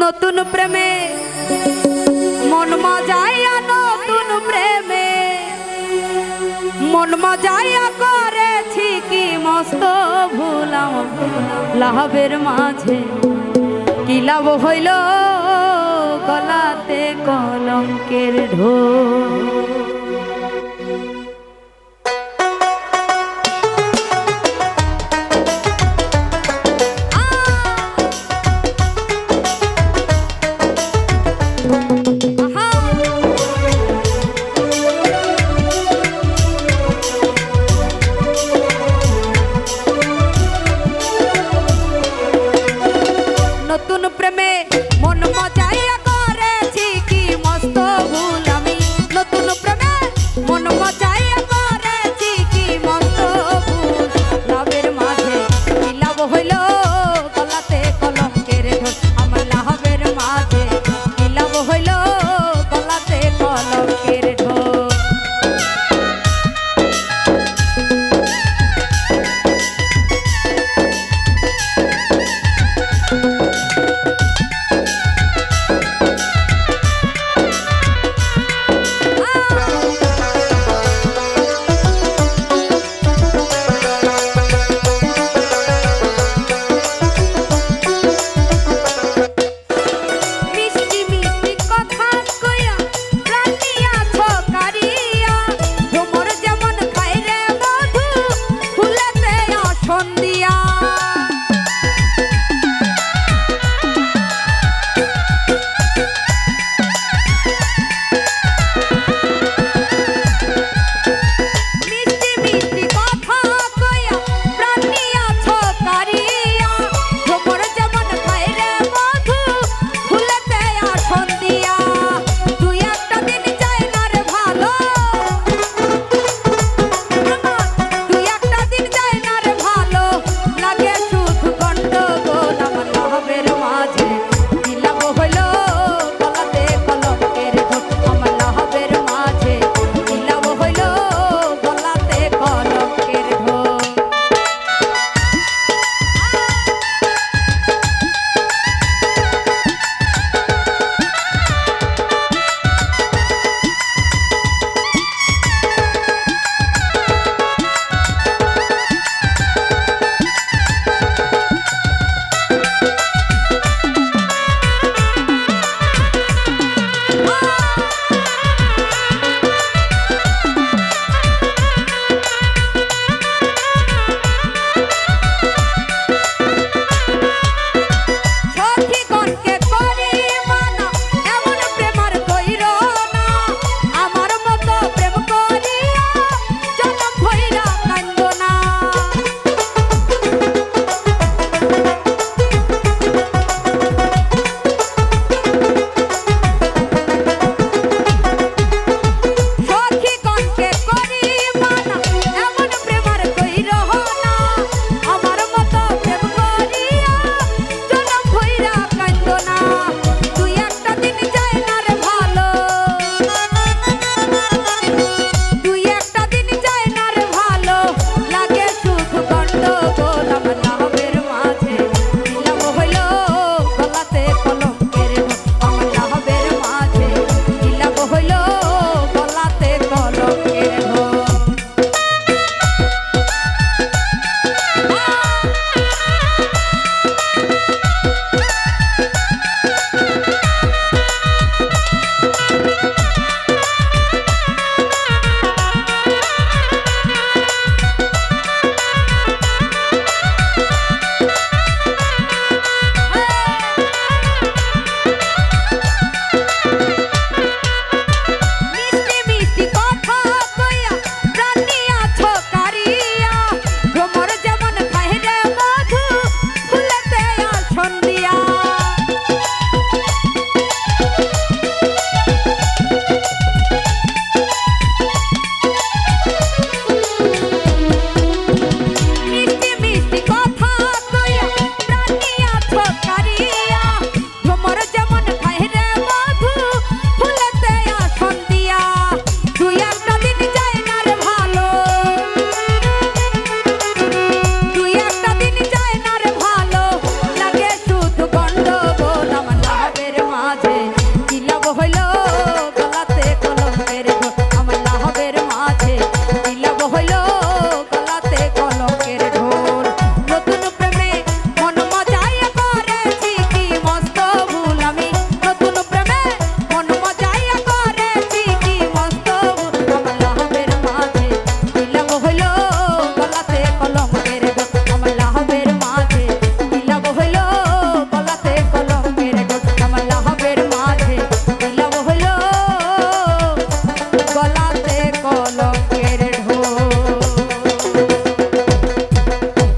নতুন প্রেমে মন মজাইয়া, নতুন প্রেমে মন মজাইয়া করেছি কি মস্ত ভুলাম, লাভের মাঝে কি লাভ হইল, গলাতে কলঙ্কের ঢোল। নতুন প্রেমে মন মজাইয়া করেছি কি মস্ত ভুল আমি, নতুন প্রেমে মন মজাইয়া করেছি কি মস্ত ভুল, লাভের মাঝে কি লাভ হইল, গলাতে কলঙ্কের ঢোল। আমার লাভের মাঝে কি লাভ হইল, গলাতে কলঙ্কের ঢোল। লাগে শুধু গন্ডগোল, আমার লাভের মাঝে